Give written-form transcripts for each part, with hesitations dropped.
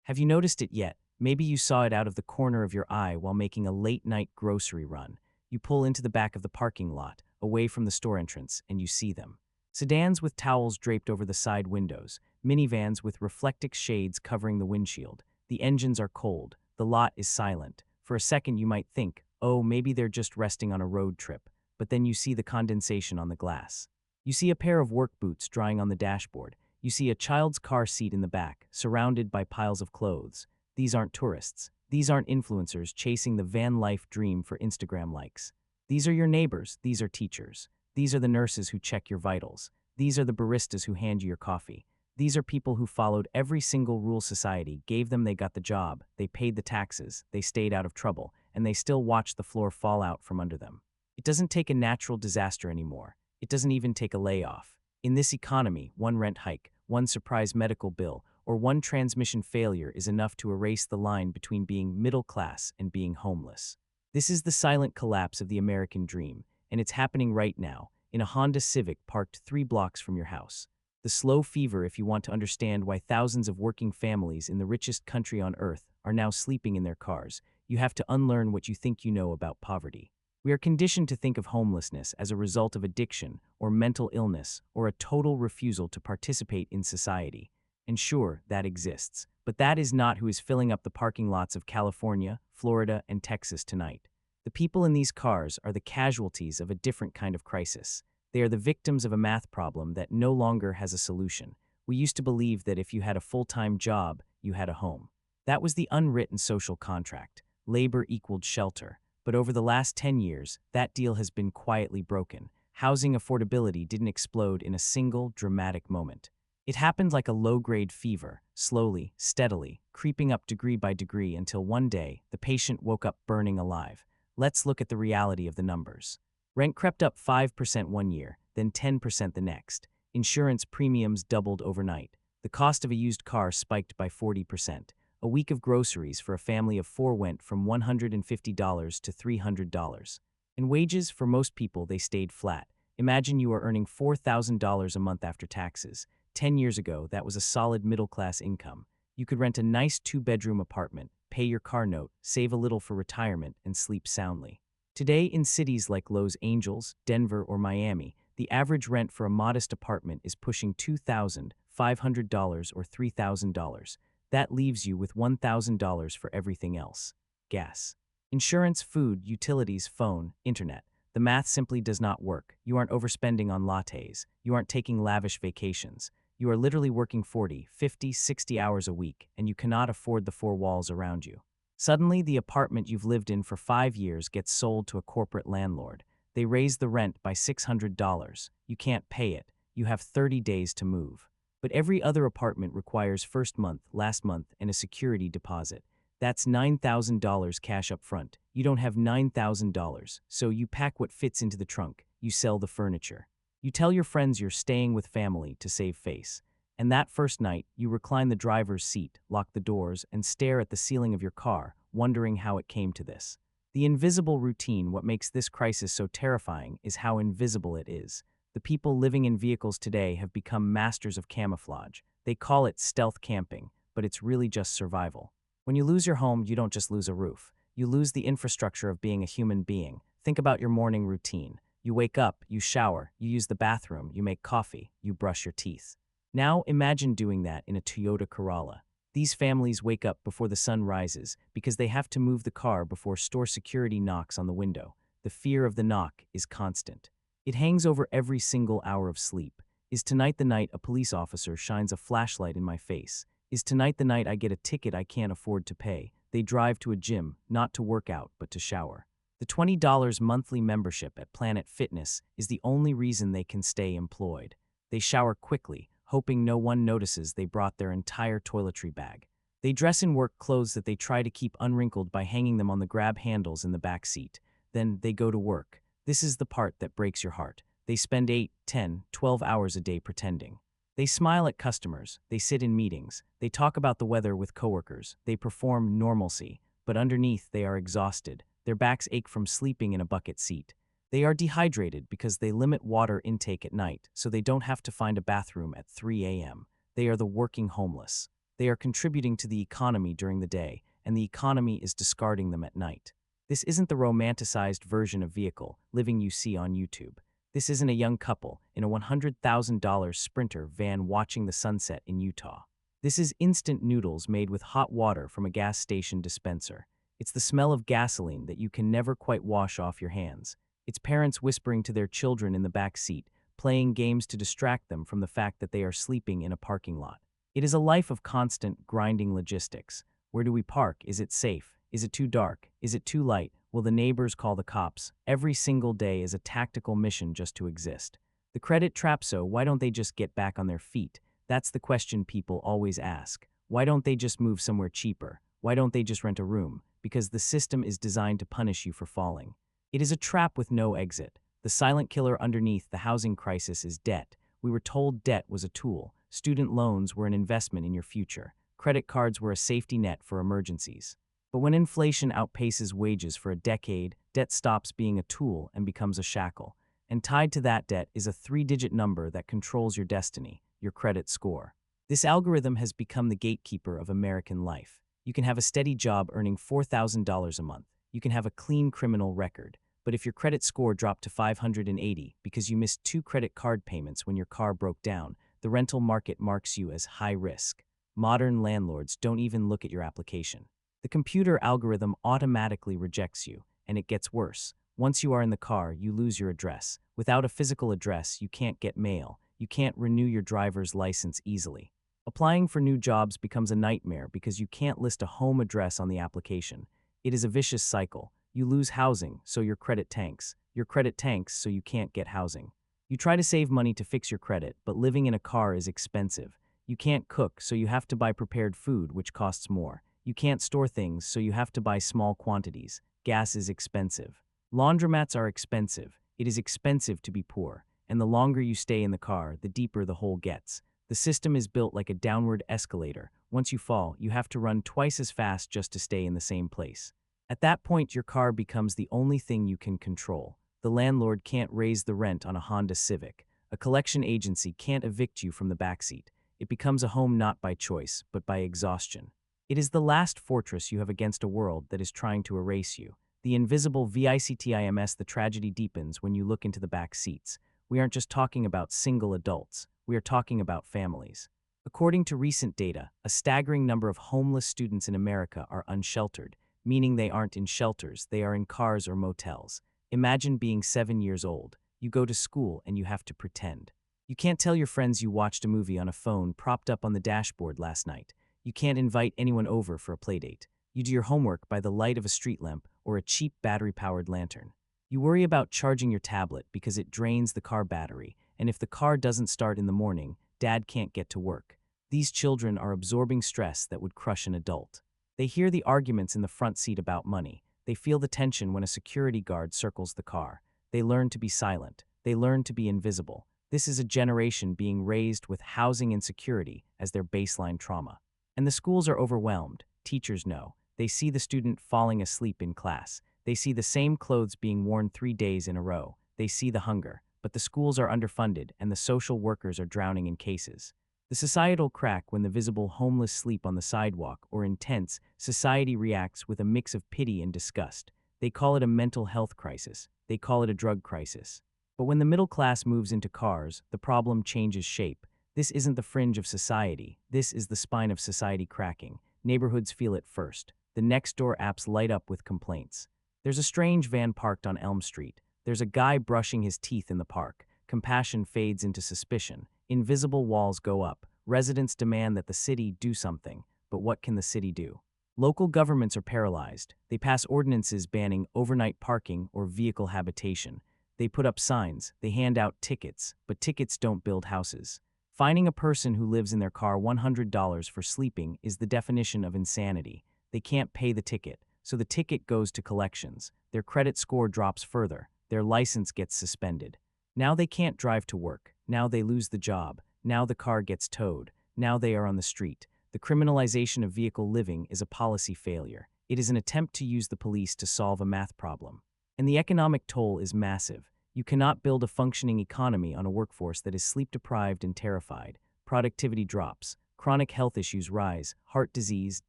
Have you noticed it yet? Maybe you saw it out of the corner of your eye while making a late-night grocery run. You pull into the back of the parking lot, away from the store entrance, and you see them. Sedans with towels draped over the side windows, minivans with reflective shades covering the windshield. The engines are cold, the lot is silent. For a second you might think, oh, maybe they're just resting on a road trip, but then you see the condensation on the glass. You see a pair of work boots drying on the dashboard. You see a child's car seat in the back, surrounded by piles of clothes. These aren't tourists. These aren't influencers chasing the van life dream for Instagram likes. These are your neighbors. These are teachers. These are the nurses who check your vitals. These are the baristas who hand you your coffee. These are people who followed every single rule society gave them. They got the job, they paid the taxes, they stayed out of trouble, and they still watch the floor fall out from under them. It doesn't take a natural disaster anymore. It doesn't even take a layoff. In this economy, one rent hike, one surprise medical bill, or one transmission failure is enough to erase the line between being middle class and being homeless. This is the silent collapse of the American dream, and it's happening right now, in a Honda Civic parked 3 blocks from your house. The slow fever if you want to understand why thousands of working families in the richest country on earth are now sleeping in their cars. You have to unlearn what you think you know about poverty. We are conditioned to think of homelessness as a result of addiction or mental illness or a total refusal to participate in society. And sure, that exists, but that is not who is filling up the parking lots of California, Florida, and Texas tonight. The people in these cars are the casualties of a different kind of crisis. They are the victims of a math problem that no longer has a solution. We used to believe that if you had a full-time job, you had a home. That was the unwritten social contract. Labor equaled shelter. But over the last 10 years, that deal has been quietly broken. Housing affordability didn't explode in a single dramatic moment. It happened like a low-grade fever, slowly, steadily, creeping up degree by degree until one day, the patient woke up burning alive. Let's look at the reality of the numbers. Rent crept up 5% one year, then 10% the next. Insurance premiums doubled overnight. The cost of a used car spiked by 40%. A week of groceries for a family of 4 went from $150 to $300. And wages, for most people, they stayed flat. Imagine you are earning $4,000 a month after taxes. 10 years ago, that was a solid middle-class income. You could rent a nice 2-bedroom apartment, pay your car note, save a little for retirement, and sleep soundly. Today, in cities like Los Angeles, Denver, or Miami, the average rent for a modest apartment is pushing $2,500 or $3,000. That leaves you with $1,000 for everything else. Gas, insurance, food, utilities, phone, internet. The math simply does not work. You aren't overspending on lattes. You aren't taking lavish vacations. You are literally working 40, 50, 60 hours a week, and you cannot afford the 4 walls around you. Suddenly, the apartment you've lived in for 5 years gets sold to a corporate landlord. They raise the rent by $600. You can't pay it. You have 30 days to move. But every other apartment requires first month, last month, and a security deposit. That's $9,000 cash up front. You don't have $9,000, so you pack what fits into the trunk. You sell the furniture. You tell your friends you're staying with family to save face. And that first night, you recline the driver's seat, lock the doors, and stare at the ceiling of your car, wondering how it came to this. The invisible routine. What makes this crisis so terrifying is how invisible it is. The people living in vehicles today have become masters of camouflage. They call it stealth camping, but it's really just survival. When you lose your home, you don't just lose a roof. You lose the infrastructure of being a human being. Think about your morning routine. You wake up, you shower, you use the bathroom, you make coffee, you brush your teeth. Now imagine doing that in a Toyota Corolla. These families wake up before the sun rises because they have to move the car before store security knocks on the window. The fear of the knock is constant. It hangs over every single hour of sleep. Is tonight the night a police officer shines a flashlight in my face? Is tonight the night I get a ticket I can't afford to pay? They drive to a gym, not to work out, but to shower. The $20 monthly membership at Planet Fitness is the only reason they can stay employed. They shower quickly, hoping no one notices they brought their entire toiletry bag. They dress in work clothes that they try to keep unwrinkled by hanging them on the grab handles in the back seat. Then they go to work. This is the part that breaks your heart. They spend 8, 10, 12 hours a day pretending. They smile at customers, they sit in meetings, they talk about the weather with coworkers, they perform normalcy, but underneath they are exhausted. Their backs ache from sleeping in a bucket seat. They are dehydrated because they limit water intake at night, so they don't have to find a bathroom at 3 a.m. They are the working homeless. They are contributing to the economy during the day, and the economy is discarding them at night. This isn't the romanticized version of vehicle living you see on YouTube. This isn't a young couple in a $100,000 Sprinter van watching the sunset in Utah. This is instant noodles made with hot water from a gas station dispenser. It's the smell of gasoline that you can never quite wash off your hands. It's parents whispering to their children in the back seat, playing games to distract them from the fact that they are sleeping in a parking lot. It is a life of constant, grinding logistics. Where do we park? Is it safe? Is it too dark? Is it too light? Will the neighbors call the cops? Every single day is a tactical mission just to exist. The credit trap, so why don't they just get back on their feet? That's the question people always ask. Why don't they just move somewhere cheaper? Why don't they just rent a room? Because the system is designed to punish you for falling. It is a trap with no exit. The silent killer underneath the housing crisis is debt. We were told debt was a tool. Student loans were an investment in your future. Credit cards were a safety net for emergencies. But when inflation outpaces wages for a decade, debt stops being a tool and becomes a shackle. And tied to that debt is a 3-digit number that controls your destiny, your credit score. This algorithm has become the gatekeeper of American life. You can have a steady job earning $4,000 a month. You can have a clean criminal record. But if your credit score dropped to 580 because you missed 2 credit card payments when your car broke down, the rental market marks you as high risk. Modern landlords don't even look at your application. The computer algorithm automatically rejects you, and it gets worse. Once you are in the car, you lose your address. Without a physical address, you can't get mail. You can't renew your driver's license easily. Applying for new jobs becomes a nightmare because you can't list a home address on the application. It is a vicious cycle. You lose housing, so your credit tanks. Your credit tanks, so you can't get housing. You try to save money to fix your credit, but living in a car is expensive. You can't cook, so you have to buy prepared food, which costs more. You can't store things, so you have to buy small quantities. Gas is expensive. Laundromats are expensive. It is expensive to be poor. And the longer you stay in the car, the deeper the hole gets. The system is built like a downward escalator. Once you fall, you have to run twice as fast just to stay in the same place. At that point, your car becomes the only thing you can control. The landlord can't raise the rent on a Honda Civic. A collection agency can't evict you from the backseat. It becomes a home not by choice, but by exhaustion. It is the last fortress you have against a world that is trying to erase you. The invisible VICTIMS, the tragedy deepens when you look into the back seats. We aren't just talking about single adults. We are talking about families. According to recent data, a staggering number of homeless students in America are unsheltered, meaning they aren't in shelters, they are in cars or motels. Imagine being 7 years old. You go to school and you have to pretend. You can't tell your friends you watched a movie on a phone propped up on the dashboard last night. You can't invite anyone over for a playdate. You do your homework by the light of a street lamp or a cheap battery-powered lantern. You worry about charging your tablet because it drains the car battery, and if the car doesn't start in the morning, Dad can't get to work. These children are absorbing stress that would crush an adult. They hear the arguments in the front seat about money. They feel the tension when a security guard circles the car. They learn to be silent. They learn to be invisible. This is a generation being raised with housing insecurity as their baseline trauma. And the schools are overwhelmed. Teachers know. They see the student falling asleep in class. They see the same clothes being worn 3 days in a row. They see the hunger. But the schools are underfunded and the social workers are drowning in cases. The societal crack when the visible homeless sleep on the sidewalk or intense, society reacts with a mix of pity and disgust. They call it a mental health crisis. They call it a drug crisis. But when the middle class moves into cars, the problem changes shape. This isn't the fringe of society. This is the spine of society cracking. Neighborhoods feel it first. The next-door apps light up with complaints. There's a strange van parked on Elm Street. There's a guy brushing his teeth in the park. Compassion fades into suspicion. Invisible walls go up. Residents demand that the city do something. But what can the city do? Local governments are paralyzed. They pass ordinances banning overnight parking or vehicle habitation. They put up signs. They hand out tickets. But tickets don't build houses. Finding a person who lives in their car $100 for sleeping is the definition of insanity. They can't pay the ticket, so the ticket goes to collections. Their credit score drops further. Their license gets suspended. Now they can't drive to work. Now they lose the job. Now the car gets towed. Now they are on the street. The criminalization of vehicle living is a policy failure. It is an attempt to use the police to solve a math problem. And the economic toll is massive. You cannot build a functioning economy on a workforce that is sleep-deprived and terrified. Productivity drops. chronic health issues rise: heart disease,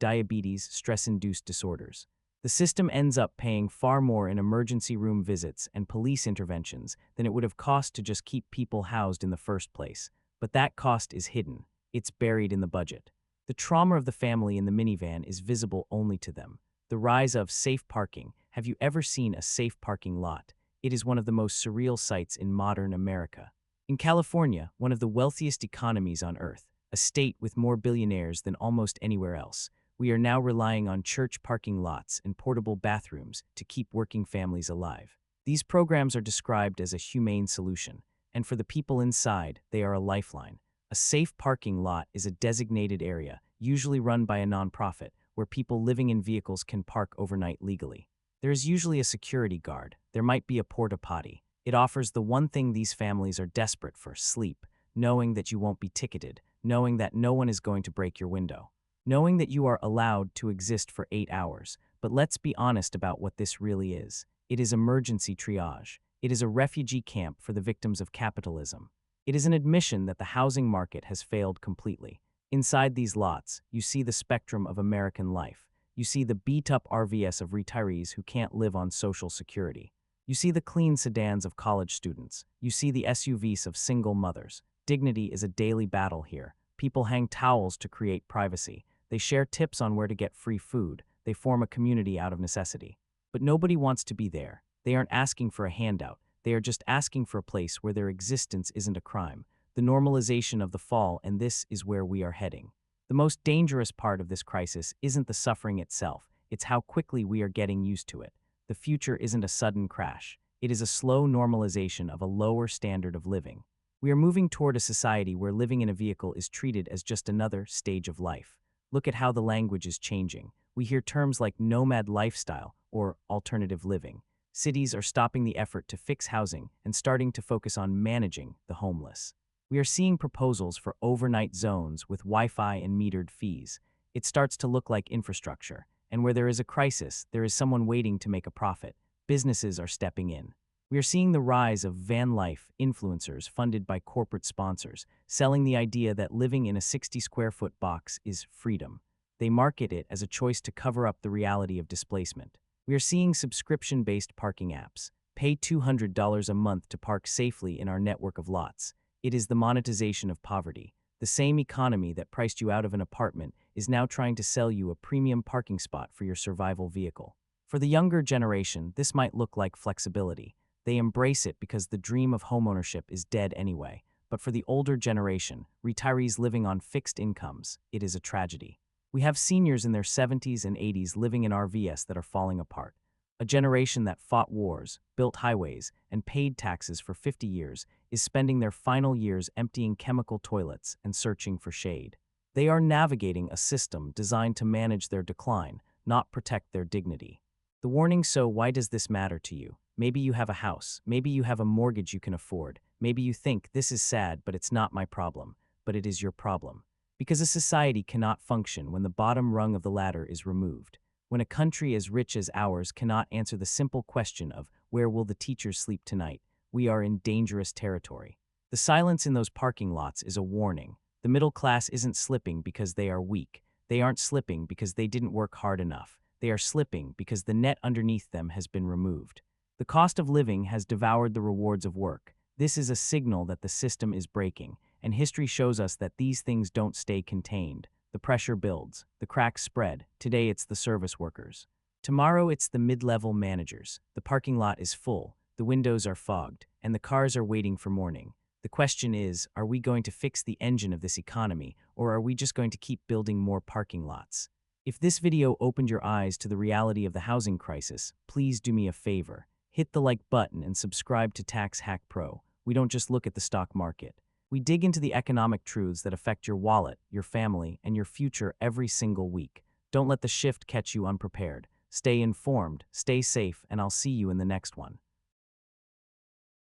diabetes, stress-induced disorders. The system ends up paying far more in emergency room visits and police interventions than it would have cost to just keep people housed in the first place. But that cost is hidden. It's buried in the budget. The trauma of the family in the minivan is visible only to them. The rise of safe parking. Have you ever seen a safe parking lot? It is one of the most surreal sights in modern America. In California, one of the wealthiest economies on earth, a state with more billionaires than almost anywhere else, we are now relying on church parking lots and portable bathrooms to keep working families alive. These programs are described as a humane solution, and for the people inside, they are a lifeline. A safe parking lot is a designated area, usually run by a nonprofit, where people living in vehicles can park overnight legally. There is usually a security guard. There might be a porta potty. It offers the one thing these families are desperate for: sleep, knowing that you won't be ticketed, knowing that no one is going to break your window, knowing that you are allowed to exist for 8 hours. But let's be honest about what this really is. It is emergency triage. It is a refugee camp for the victims of capitalism. It is an admission that the housing market has failed completely. Inside these lots, you see the spectrum of American life. You see the beat-up RVs of retirees who can't live on Social Security. You see the clean sedans of college students. You see the SUVs of single mothers. Dignity is a daily battle here. People hang towels to create privacy. They share tips on where to get free food. They form a community out of necessity. But nobody wants to be there. They aren't asking for a handout. They are just asking for a place where their existence isn't a crime. The normalization of the fall, and this is where we are heading. The most dangerous part of this crisis isn't the suffering itself. It's how quickly we are getting used to it. The future isn't a sudden crash. It is a slow normalization of a lower standard of living. We are moving toward a society where living in a vehicle is treated as just another stage of life. Look at how the language is changing. We hear terms like nomad lifestyle or alternative living. Cities are stopping the effort to fix housing and starting to focus on managing the homeless. We are seeing proposals for overnight zones with Wi-Fi and metered fees. It starts to look like infrastructure. And where there is a crisis, there is someone waiting to make a profit. Businesses are stepping in. We are seeing the rise of van life influencers funded by corporate sponsors, selling the idea that living in a 60-square-foot box is freedom. They market it as a choice to cover up the reality of displacement. We are seeing subscription-based parking apps. Pay $200 a month to park safely in our network of lots. It is the monetization of poverty. The same economy that priced you out of an apartment is now trying to sell you a premium parking spot for your survival vehicle. For the younger generation, this might look like flexibility. They embrace it because the dream of homeownership is dead anyway. But for the older generation, retirees living on fixed incomes, it is a tragedy. We have seniors in their 70s and 80s living in RVs that are falling apart. A generation that fought wars, built highways, and paid taxes for 50 years is spending their final years emptying chemical toilets and searching for shade. They are navigating a system designed to manage their decline, not protect their dignity. The warning: so why does this matter to you? Maybe you have a house. Maybe you have a mortgage you can afford. Maybe you think, this is sad, but it's not my problem. But it is your problem. Because a society cannot function when the bottom rung of the ladder is removed. When a country as rich as ours cannot answer the simple question of where will the teachers sleep tonight, we are in dangerous territory. The silence in those parking lots is a warning. The middle class isn't slipping because they are weak. They aren't slipping because they didn't work hard enough. They are slipping because the net underneath them has been removed. The cost of living has devoured the rewards of work. This is a signal that the system is breaking, and history shows us that these things don't stay contained. The pressure builds, the cracks spread. Today it's the service workers. Tomorrow it's the mid-level managers. The parking lot is full, the windows are fogged, and the cars are waiting for morning. The question is, are we going to fix the engine of this economy, or are we just going to keep building more parking lots? If this video opened your eyes to the reality of the housing crisis, please do me a favor. Hit the like button and subscribe to Tax Hack Pro. We don't just look at the stock market. We dig into the economic truths that affect your wallet, your family, and your future every single week. Don't let the shift catch you unprepared. Stay informed, stay safe, and I'll see you in the next one.